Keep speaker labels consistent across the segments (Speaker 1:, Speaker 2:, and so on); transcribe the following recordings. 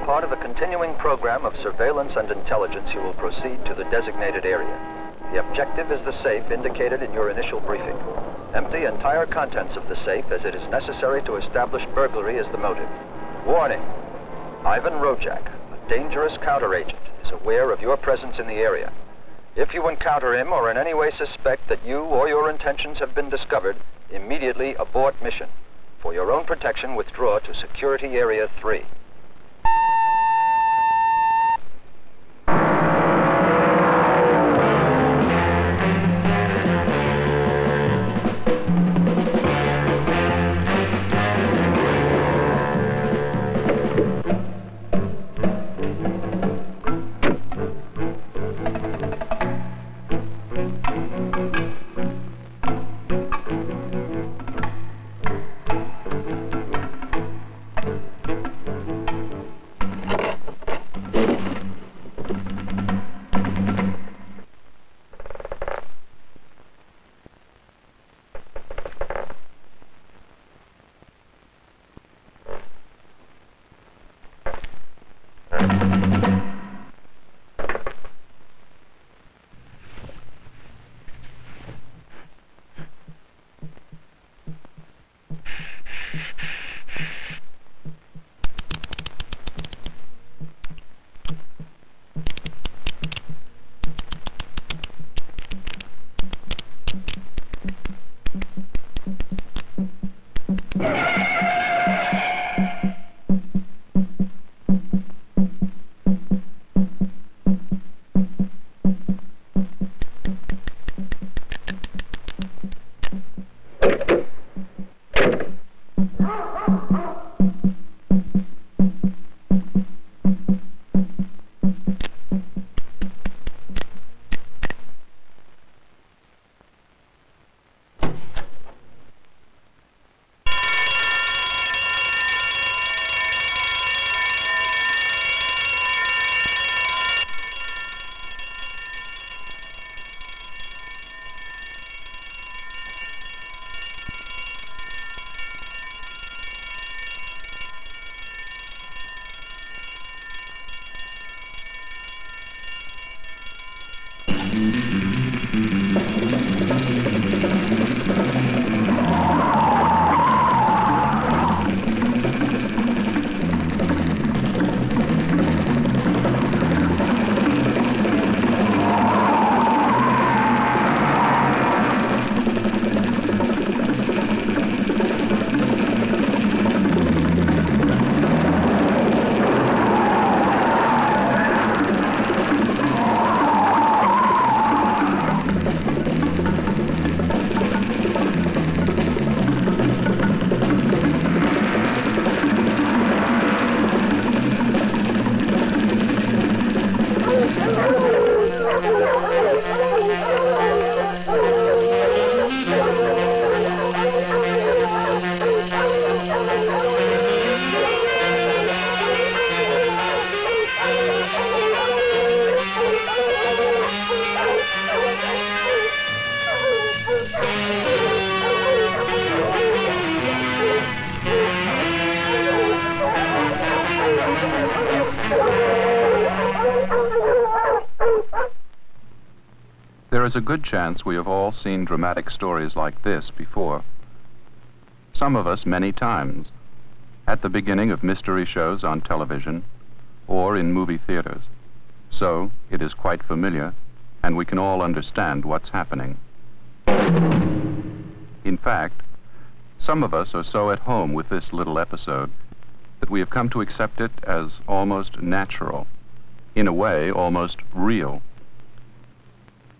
Speaker 1: part of a continuing program of surveillance and intelligence, you will proceed to the designated area. The objective is the safe indicated in your initial briefing. Empty entire contents of the safe, as it is necessary to establish burglary as the motive. Warning: Ivan Rojak, a dangerous counteragent, is aware of your presence in the area. If you encounter him or in any way suspect that you or your intentions have been discovered, immediately abort mission. For your own protection, withdraw to Security Area 3.
Speaker 2: There is a good chance we have all seen dramatic stories like this before. Some of us many times, at the beginning of mystery shows on television or in movie theaters. So it is quite familiar, and we can all understand what's happening. In fact, some of us are so at home with this little episode that we have come to accept it as almost natural, in a way almost real.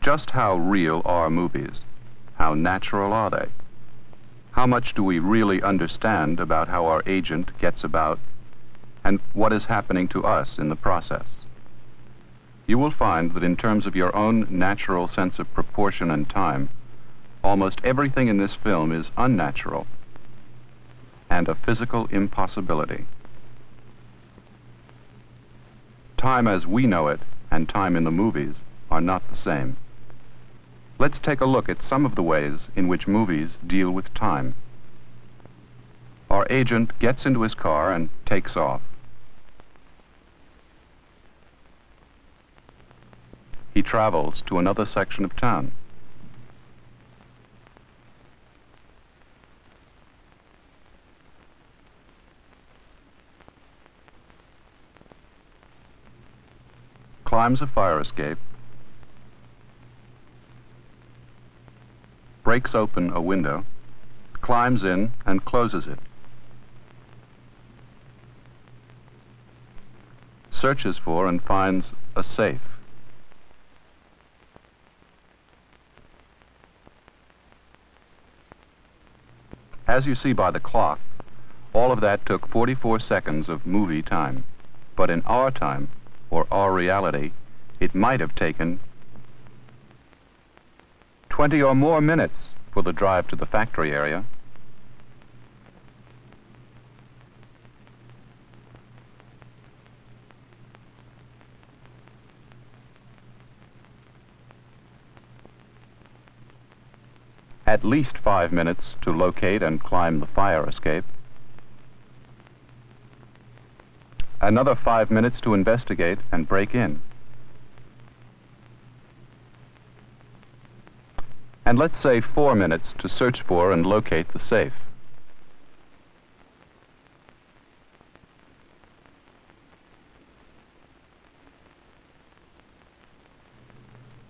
Speaker 2: Just how real are movies? How natural are they? How much do we really understand about how our agent gets about, and what is happening to us in the process? You will find that in terms of your own natural sense of proportion and time, almost everything in this film is unnatural and a physical impossibility. Time as we know it and time in the movies are not the same. Let's take a look at some of the ways in which movies deal with time. Our agent gets into his car and takes off. he travels to another section of town. Climbs a fire escape, breaks open a window, climbs in and closes it, searches for and finds a safe. As you see by the clock, all of that took 44 seconds of movie time, but in our time, or our reality, it might have taken 20 or more minutes for the drive to the factory area. At least 5 minutes to locate and climb the fire escape. Another 5 minutes to investigate and break in. And let's say 4 minutes to search for and locate the safe.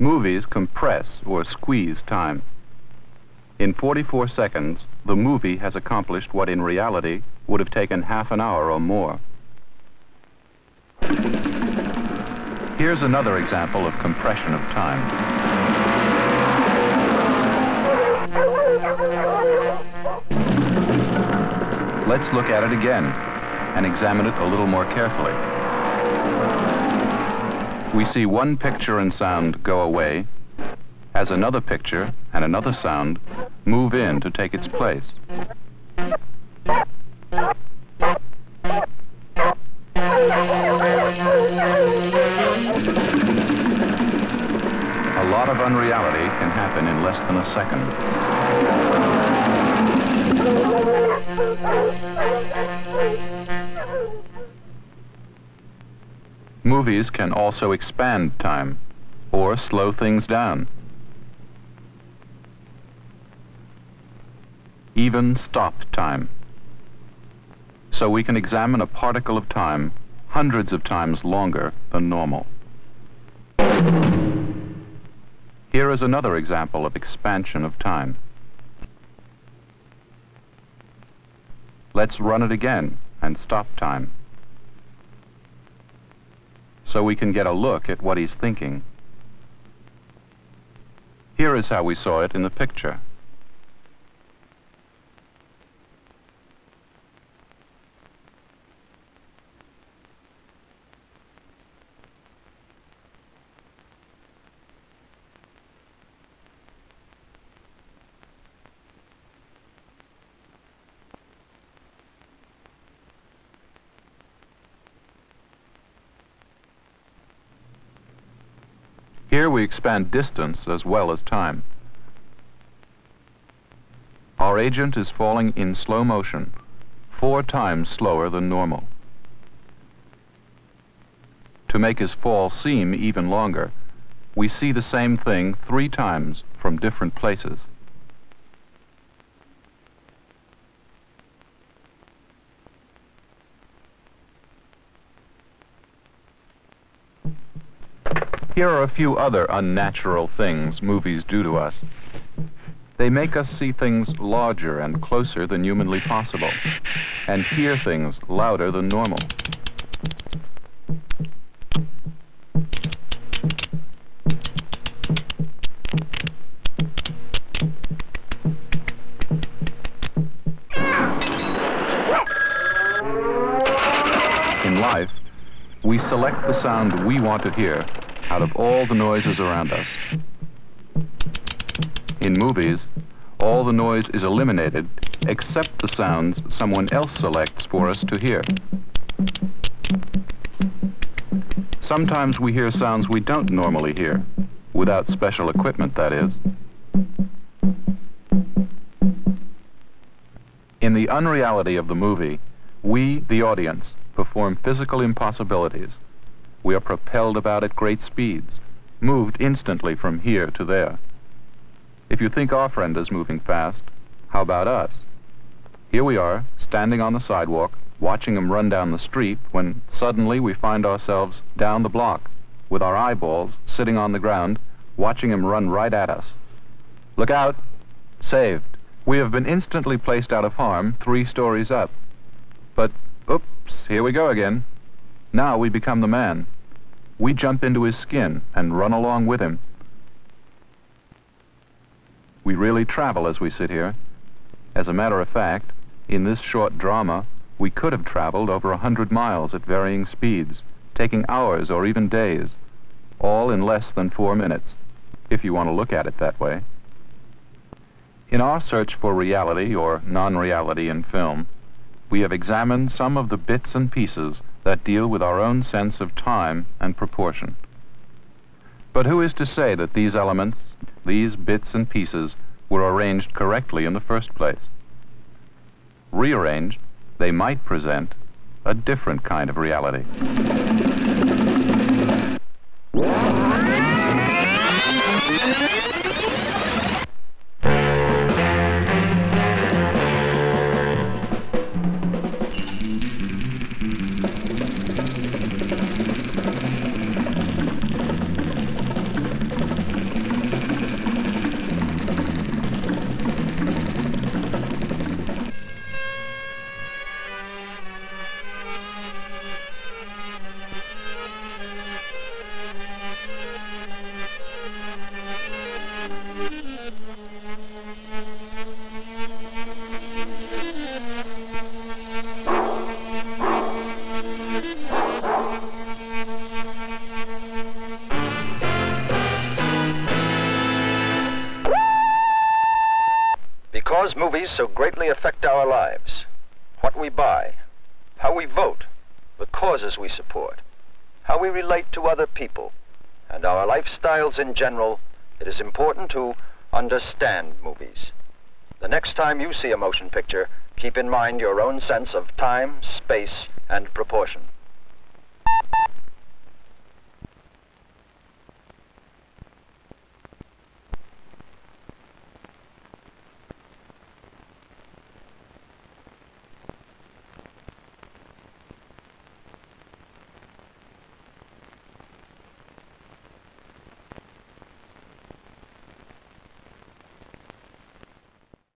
Speaker 2: Movies compress or squeeze time. In 44 seconds, the movie has accomplished what in reality would have taken half an hour or more. Here's another example of compression of time. Let's look at it again and examine it a little more carefully. We see one picture and sound go away as another picture and another sound move in to take its place. A lot of unreality can happen in less than a second. Movies can also expand time or slow things down. Even stop time. So we can examine a particle of time hundreds of times longer than normal. Here is another example of expansion of time. Let's run it again and stop time, so we can get a look at what he's thinking. Here is how we saw it in the picture. Here we expand distance as well as time. Our agent is falling in slow motion, 4 times slower than normal. To make his fall seem even longer, we see the same thing 3 times from different places. Here are a few other unnatural things movies do to us. They make us see things larger and closer than humanly possible, and hear things louder than normal. In life, we select the sound we want to hear out of all the noises around us. In movies, all the noise is eliminated except the sounds someone else selects for us to hear. Sometimes we hear sounds we don't normally hear, without special equipment, that is. In the unreality of the movie, we, the audience, perform physical impossibilities. We are propelled about at great speeds. moved instantly from here to there. If you think our friend is moving fast, how about us? Here we are, standing on the sidewalk, watching him run down the street, when suddenly we find ourselves down the block, with our eyeballs sitting on the ground, watching him run right at us. Look out! Saved. We have been instantly placed out of harm 3 stories up. But, oops, here we go again. Now we become the man. We jump into his skin and run along with him. We really travel as we sit here. As a matter of fact, in this short drama, we could have traveled over 100 miles at varying speeds, taking hours or even days, all in less than 4 minutes, if you want to look at it that way. In our search for reality or non-reality in film, we have examined some of the bits and pieces that deal with our own sense of time and proportion. But who is to say that these elements, these bits and pieces, were arranged correctly in the first place? Rearranged, they might present a different kind of reality.
Speaker 1: Because movies so greatly affect our lives, what we buy, how we vote, the causes we support, how we relate to other people, and our lifestyles in general, it is important to understand movies. The next time you see a motion picture, keep in mind your own sense of time, space, and proportion.